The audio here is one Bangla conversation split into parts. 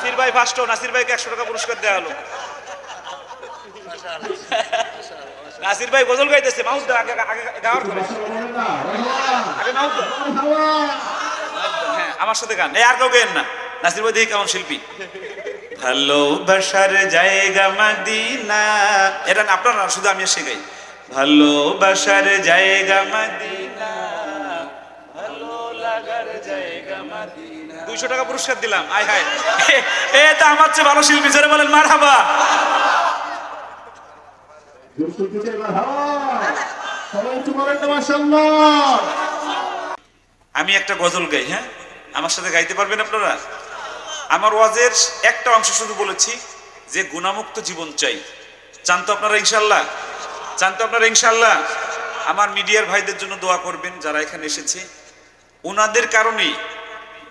নাসির ভাই ফার্স্ট, নাসির ভাইকে 100 টাকা পুরস্কার দেওয়া হলো। নাসির ভাই গজল গাইতেছে, মাউথ দাও আগে, গাওয়ার করে আগে মাউথ দাও। হ্যাঁ আমার সাথে গান, এই আর কেউ গাইেন না। নাসির ভাই দেখি কেমন শিল্পী। ভালোবাসার জায়গা মদিনা, এটা না আপনারা, শুধু আমি এসে গাই। ভালোবাসার জায়গা মদিনা, ভালো লাগার জায়গা মদিনা। 200 টাকা পুরস্কার দিলাম। আয় হায়, এটা আমার চেয়ে ভালো শিল্পী, যারা বলেন মারহাবা। আমি একটা গজল গাই, হ্যাঁ আমার সাথে গাইতে পারবেন আপনারা? আমার ওয়াজের একটা অংশ শুধু বলেছি যে গুনাহমুক্ত জীবন চাই। চান তো আপনারা ইনশাল্লাহ? চান তো আপনারা ইনশাল্লাহ? আমার মিডিয়ার ভাইদের জন্য দোয়া করবেন যারা এখানে এসেছে। ওনাদের কারণেই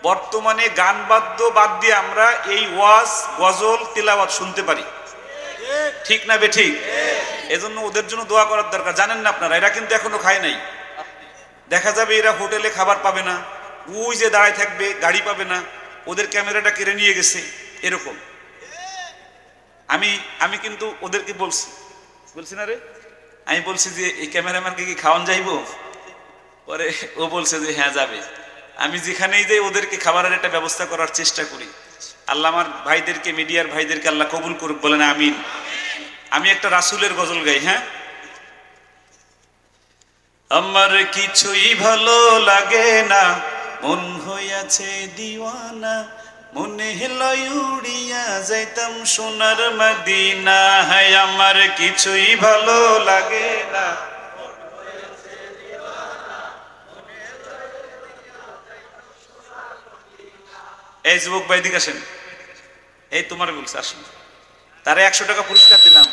বর্তমানে গান বাদ্য বাদ দিয়ে আমরা এই ওয়াজ গজল তিলাওয়াত শুনতে পারি, ঠিক না বে ঠিক? এজন্য ওদের জন্য দোয়া করার দরকার। জানেন না আপনারা, এরা কিন্তু এখনো খায় নাই। দেখা যাবে এরা হোটেলে খাবার পাবে না, ওই যে দাঁড়ায় থাকবে, গাড়ি পাবে না, ওদের ক্যামেরাটা কেড়ে নিয়ে গেছে, এরকম। আমি কিন্তু ওদেরকে বলছি না রে, আমি বলছি যে এই ক্যামেরাম্যানকে কি খাওয়ান যাইব? পরে ও বলছে যে হ্যাঁ যাবে। আমি যেখানেই যাই ওদেরকে খাবারের একটা ব্যবস্থা করার চেষ্টা করি। আল্লাহ আমার ভাইদেরকে, মিডিয়ার ভাইদেরকে আল্লাহ কবুল করুক, বলেন আমিন। আমি একটা রাসূলের গজল গাই, হ্যাঁ। আমার কিছুই ভালো লাগে না, মন হইয়াছে দিওয়ানা, মনে হেলাই উড়িয়া যাইতাম সোনার মদিনা। হায় আমার কিছুই ভালো লাগে না। এই যুবক ভাই দিকে আসেন, এই তোমার বলছে আসেন। তারে 100 টাকা পুরস্কার দিলাম।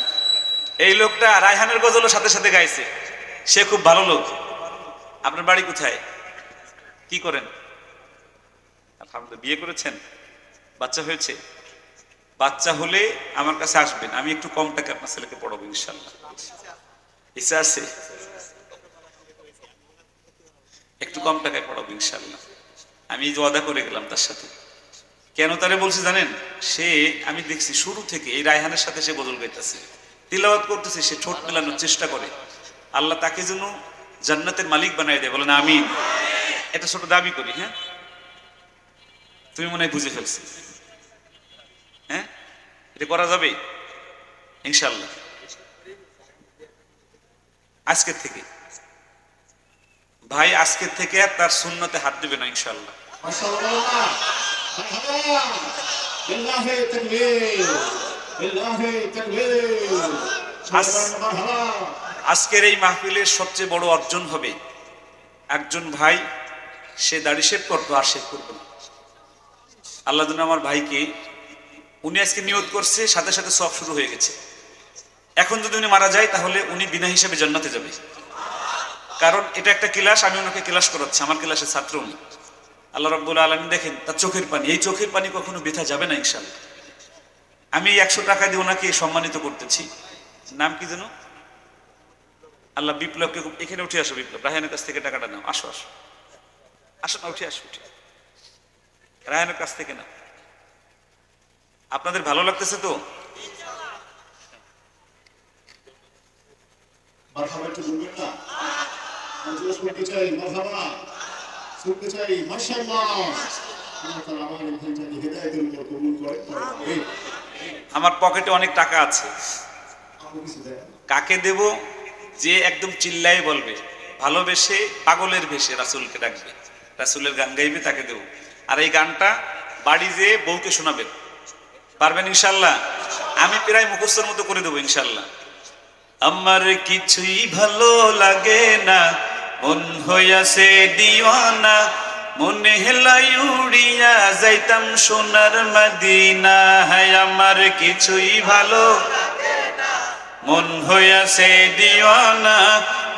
এই লোকটা রায়হানের গজলের সাথে সাথে গাইছে, সে খুব ভালো লোক। আপনার বাড়ি কোথায়, কি করেন? আলহামদুলিল্লাহ। বিয়ে করেছেন? বাচ্চা হয়েছে? বাচ্চা হলে আমার কাছে আসবেন, আমি একটু কম টাকা আপনার ছেলেকে পড়াবো ইনশাল্লাহ। ইচ্ছা আছে? একটু কম টাকায় পড়াবো ইনশাল্লাহ। আমি ওয়াদা করে গেলাম তার সাথে। কেন তারে বলছি জানেন? সে, আমি দেখছি শুরু থেকে এই রায়হানের সাথে সে গজল গাইতেছে, তিলাওয়াত করতেছে, সে ঠোঁট মেলানোর চেষ্টা করে। আল্লাহ তাকে যেন জান্নাতের মালিক বানাই দেয়, বলেন আমিন। এটা ছোট দাবি করি, হ্যাঁ। তুমি মনে হয় বুঝে ফেলছি, হ্যাঁ। এটা করা যাবে ইনশাল্লাহ। আজকের থেকে ভাই, আজকের থেকে তার সুন্নতে হাত দিবে না ইনশাল্লাহ। আজকের এই মাহফিলের সবচেয়ে বড় অর্জন হবে, একজন ভাই সে দাড়ি শেভ করতো, আর শেভ করবে না। আল্লাহ যেন আমার ভাইকে, উনি আজকে নিয়ত করছে, সাথে সাথে সব শুরু হয়ে গেছে। এখন যদি উনি মারা যায় তাহলে উনি বিনা হিসাবে জান্নাতে যাবে। কারণ এটা একটা ক্লাস, আমি ওনাকে ক্লাস করাচ্ছি, আমার ক্লাসের ছাত্র উনি। আল্লাহ রাব্বুল আলামিন দেখেন তার চোখের পানি, এই চোখের পানি কখনো বৃথা যাবে না ইনশাআল্লাহ। আমি 100 টাকা দিয়ে ওনাকে সম্মানিত করতেছি। নাম কি যেন? আল্লাহ বিপ্লবকে, এখানে উঠে আসো বিপ্লব, রায়হানের কাছ থেকে টাকাটা নাও, আসো আসো আসো না, উঠে আসো, উঠে রায়হানের কাছ থেকে নাও। আপনাদের ভালো লাগতেছে তো? আমার পকেটে অনেক টাকা আছে, কাকে দেব? যে একদম চিল্লাই বলবে, ভালোবেসে পাগলের ভেসে রাসূলকে ডাকবে, রাসূলের গান গাইবে, তাকে দেব। আর এই গানটা বাড়ি যেয়ে বউকে শোনাবেন, পারবেন ইনশাল্লাহ? আমি প্রায় মুখস্থর মতো করে দেবো ইনশাল্লাহ। আমার কিছুই ভালো লাগে না, মন হইয়াছে দিওয়ানা, মনে হেলাই উড়িয়া যাইতাম সোনার মদিনা। হায় আমার কিছুই ভালো লাগে না, মন হইয়াছে দিওয়ানা,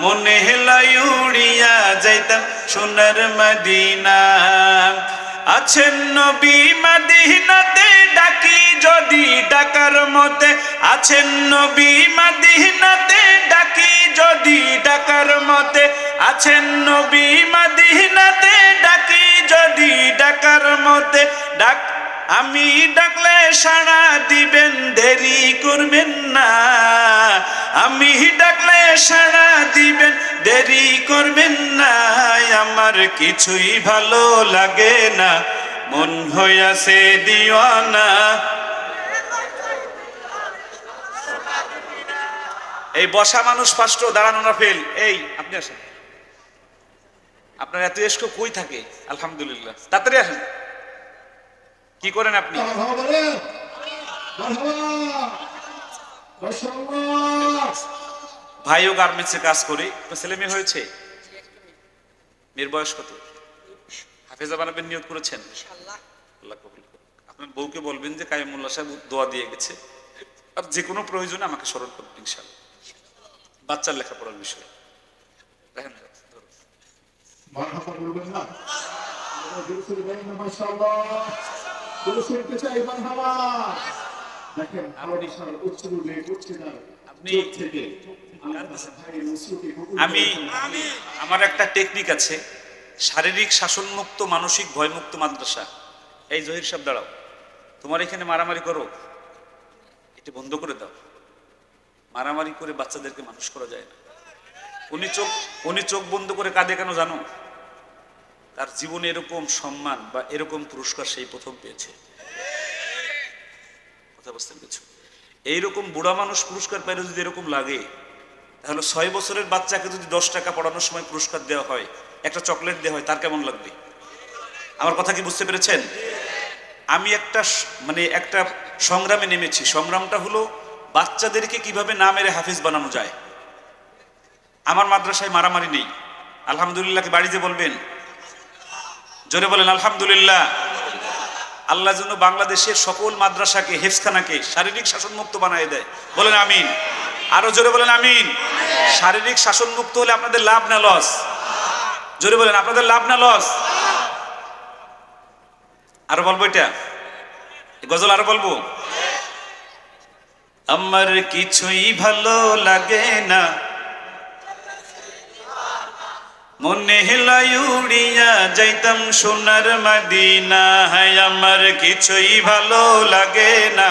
মনে হেলাই উড়িয়া যাইতাম সোনার মদিনা। আছেন নবী মদিনাতে, ডাকি যদি ডাকার মতে, আছেন নবী মদিনাতে, ডাকি যদি ডাকার মতে, আছেন নবী মদিনাতে, ডাকি যদি ডাকার মতে, আমি ডাকলে সাড়া দিবেন, দেরি করবেন না। আমি ডাকলে সাড়া দিবেন, দেরি করবেন না। আমার কিছুই ভালো লাগে না, মন হইয়াছে দিওয়ানা। এই বসা মানুষ ফার্স্ট, দাঁড়ানো না ফেল। এই আপনি আসেন, আপনার এত এসকো কই থাকে? আলহামদুলিল্লাহ, তাড়াতাড়ি আসেন। কি করেন আপনি? ভাইও গার্মেন্টসে কাজ করে। ছেলে মেয়ে হয়েছে? মেয়ের বয়স কত? হাফেজা বানাবেন নিয়ত করেছেন? আল্লাহ কবুল করুক। আপনার বউকে বলবেন যে কাইমুল্লাহ সাহেব দোয়া দিয়ে গেছে, আর যে কোনো প্রয়োজনে আমাকে স্মরণ করবেন ইনশাআল্লাহ। বাচ্চার লেখাপড়ার বিষয় দেখেন। আমি আমার একটা টেকনিক আছে, শারীরিক শাসনমুক্ত মানসিক ভয়মুক্ত মাদ্রাসা। এই জহির সাহেব দাঁড়াও, তোমার এখানে মারামারি করো, এটা বন্ধ করে দাও। মারামারি করে বাচ্চাদেরকে মানুষ করা যায় না। উনি চোখ বন্ধ করে কাঁদে কেন জানো? তার জীবনে এরকম সম্মান বা এরকম পুরস্কার সেই প্রথম পেয়েছে। কথা বুঝতেন কিছু? এইরকম বুড়া মানুষ পুরস্কার পাইলে যদি এরকম লাগে, তাহলে 6 বছরের বাচ্চাকে যদি 10 টাকা পড়ানোর সময় পুরস্কার দেওয়া হয়, একটা চকলেট দেওয়া হয়, তার কেমন লাগবে? আমার কথা কি বুঝতে পেরেছেন? আমি একটা সংগ্রামে নেমেছি। সংগ্রামটা হলো বাচ্চাদেরকে কিভাবে না মেরে হাফিজ বানানো যায়। আমার মাদ্রাসায় মারামারি নেই, আলহামদুলিল্লাহকে বাড়িতে বলবেন, জোরে বলেন আলহামদুলিল্লাহ। আল্লাহ যেন বাংলাদেশের সকল মাদ্রাসাকে, হেফজখানাকে শারীরিক শাসনমুক্ত বানিয়ে দেয়। বলেন আমিন। আরো জোরে বলেন আমিন। শারীরিক শাসনমুক্ত হলে আপনাদের লাভ না লস? জোরে বলেন, আপনাদের লাভ না লস? আরো বলবো এটা গজল, আরো বলবো। আমার কিছুই ভালো লাগে না, মনে হেলাই উড়িয়া যাইতাম সোনার মদিনা। হায় আমার কিছুই ভালো লাগে না,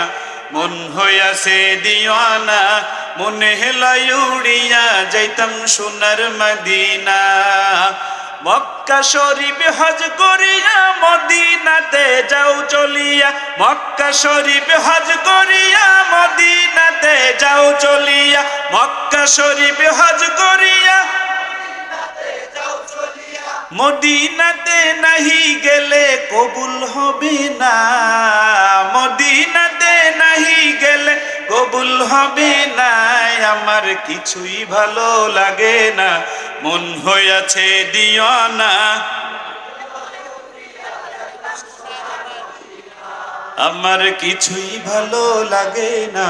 মন হইয়াছে দিওয়ানা। মনে হেলাই উড়িয়া যাইতাম সোনার মদিনা। মক্কা শরীফ হজ করিয়া মদিনাতে যাও চলিয়া। মক্কা শরীফ হজ করিয়া মদিনাতে যাও চলিয়া। মক্কা শরীফ হজ করিয়া মদিনাতে নাহি গেলে কবুল হবে না। মদিনাতে নাহি গেলে কবুল হবে না। আমার কিছুই ভালো লাগে না, মন হইয়াছে দিওয়ানা। আমার কিছুই ভালো লাগে না,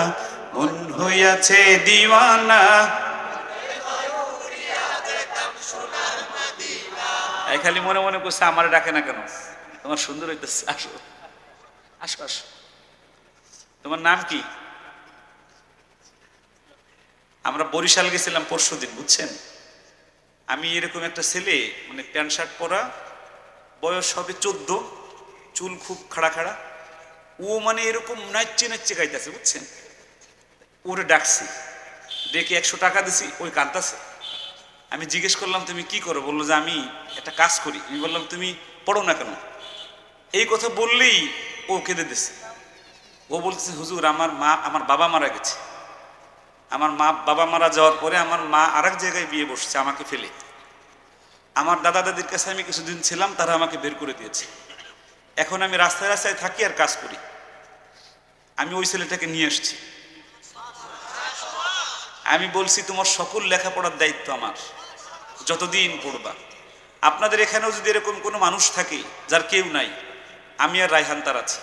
মন হইয়াছে দিওয়ানা। খালি মনে মনে করছে আমার ডাকে না কেন? তোমার সুন্দর হইতেছে, আসো আসো আসো। তোমার নাম কি? আমরা বরিশাল গেছিলাম পরশুদিন, বুঝছেন। আমি এরকম একটা ছেলে, প্যান্ট শার্ট পরা, বয়স হবে 14, চুল খুব খাড়া খাড়া। ও এরকম নাচছে নাচছে গাইতেছে, বুঝছেন। ওরে ডাকছি, ডেকে 100 টাকা দিছি, ওই কাঁদতেছে। আমি জিজ্ঞেস করলাম তুমি কি করো? বললো যে আমি একটা কাজ করি। আমি বললাম তুমি পড়ো না কেন? এই কথা বললেই ও কেঁদে দিছে। ও বলতেছে হুজুর আমার বাবা মারা গেছে। আমার বাবা মারা যাওয়ার পরে আমার মা আরেক জায়গায় বিয়ে বসছে আমাকে ফেলে। আমার দাদা দাদির কাছে আমি কিছুদিন ছিলাম, তারা আমাকে বের করে দিয়েছে। এখন আমি রাস্তায় রাস্তায় থাকি আর কাজ করি। আমি ওই ছেলেটাকে নিয়ে এসছি। আমি বলছি তোমার সকল লেখাপড়ার দায়িত্ব আমার, যতদিন পড়বা। আপনাদের এখানেও যদি এরকম কোনো মানুষ থাকে যার কেউ নাই, আমি আর রায়হান তার আছে।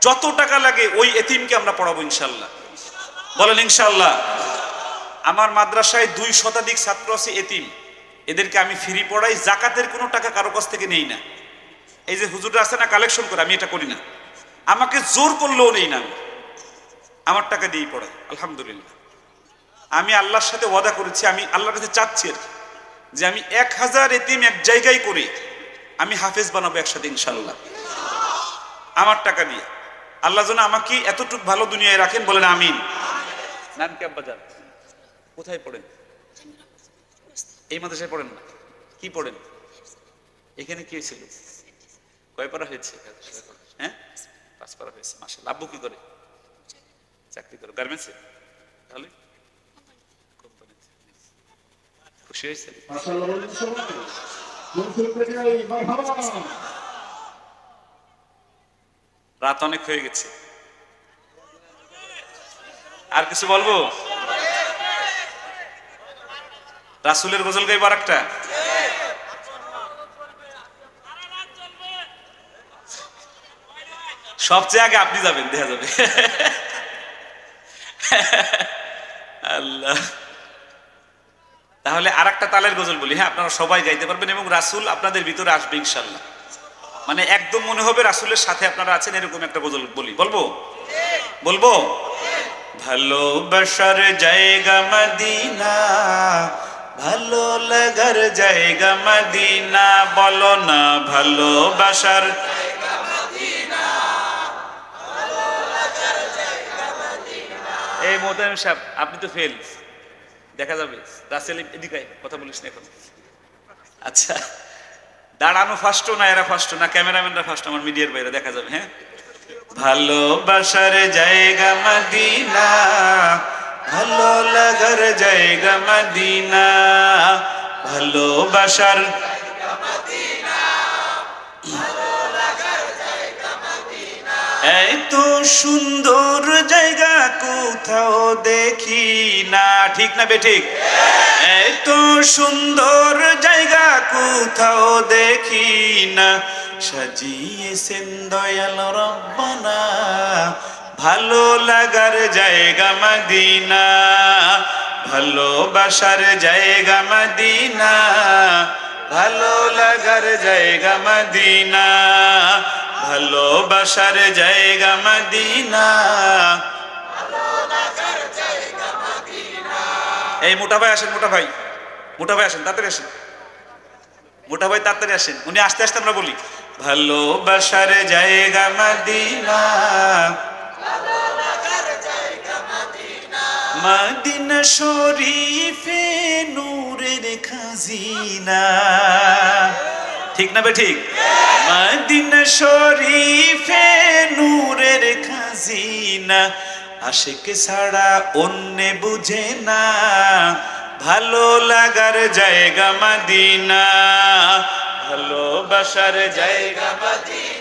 যত টাকা লাগে ওই এতিমকে আমরা পড়াবো ইনশাল্লাহ। বলেন ইনশাল্লাহ। আমার মাদ্রাসায় 2 শতাধিক ছাত্র আছে এতিম, এদেরকে আমি ফ্রি পড়াই। জাকাতের কোনো টাকা কারো কাছ থেকে নেই না। এই যে হুজুররা আছে না কালেকশন করে, আমি এটা করি না। আমাকে জোর করলেও নেই না, আমার টাকা দিয়েই পড়াই। আলহামদুলিল্লাহ। আমি আল্লাহর সাথে ওয়াদা করেছি, আমি আল্লাহর কাছে চাচ্ছি যে আমি 1000 এতিম এক জায়গায় করে আমি হাফেজ বানাবো একসাথে ইনশাল্লাহ, আমার টাকা দিয়ে। আল্লাহ যেন আমাকে এতটুকু ভালো দুনিয়ায় রাখেন, বলেন আমিন। নাম কি আব্বাজান? কোথায় পড়েন? এই মাদ্রাসায় পড়েন না? কি পড়েন? এখানে কি হয়েছিল? কয় পারা হয়েছে? হ্যাঁ, 5 পারা হয়েছে। মাশাআল্লাহ। আব্বু কি করে? চাকরি করে গার্মেন্টসে। তাহলে কোম্পানিতে। খুশি হয়েছে? রাত অনেক হয়ে গেছে, আর কিছু বলবো? রাসূলের গজল গাইব আর একটা। সবচেয়ে আগে আপনি যাবেন, দেখা যাবে। আল্লাহ। তাহলে আর একটা তালের গজল বলি, হ্যাঁ, আপনারা সবাই গাইতে পারবেন এবং রাসূল আপনাদের ভিতরে আসবে ইনশাআল্লাহ। মানে একদম মনে হবে রাসূলের সাথে আপনারা আছেন, এরকম একটা গজল বলি। বলবো? বলবো? ভালোবাসার জায়গা মদিনা, ভালো লাগার জায়গা মদিনা, বলো না ভালোবাসার। এই মোহতামিম সাহেব, আপনি তো ফেল, দেখা যাবে। রাসেল এদিকে কথা বলিস না এখন। আচ্ছা, দাঁড়ানো ফার্স্ট না এরা ফার্স্ট না ক্যামেরাম্যানরা ফার্স্ট? আমার মিডিয়ার বাইরে দেখা যাবে। হ্যাঁ, ভালোবাসার জায়গা মদিনা, ভালো লাগার জায়গা মদিনা, ভালোবাসার এত সুন্দর জায়গা কোথাও দেখি না। ঠিক না বেঠিক? এত সুন্দর জায়গা কোথাও দেখি না, সাজিয়েছেন দয়াল রব্বানা, ভালো লাগার জায়গা মদিনা, ভালোবাসার জায়গা মদিনা, ভালো লাগার জায়গা মদিনা, ভালোবাসার জায়গা মদিনা। এই মোটা ভাই আসেন, মোটা ভাই, মোটা ভাই আসেন, তাড়াতাড়ি আসেন, মোটা ভাই তাড়াতাড়ি আসেন। উনি আস্তে আস্তে আমরা বলি, ভালোবাসার জায়গা মদিনা, মদিনা শরীফে নূরের খাজিনা। ঠিক না বে ঠিক? মদিনা শরীফে নূরের খাজিনা, আশিক ছাড়া অন্য বুঝে না, ভালো লাগার জায়গা মদিনা, ভালোবাসার জায়গা মদিনা।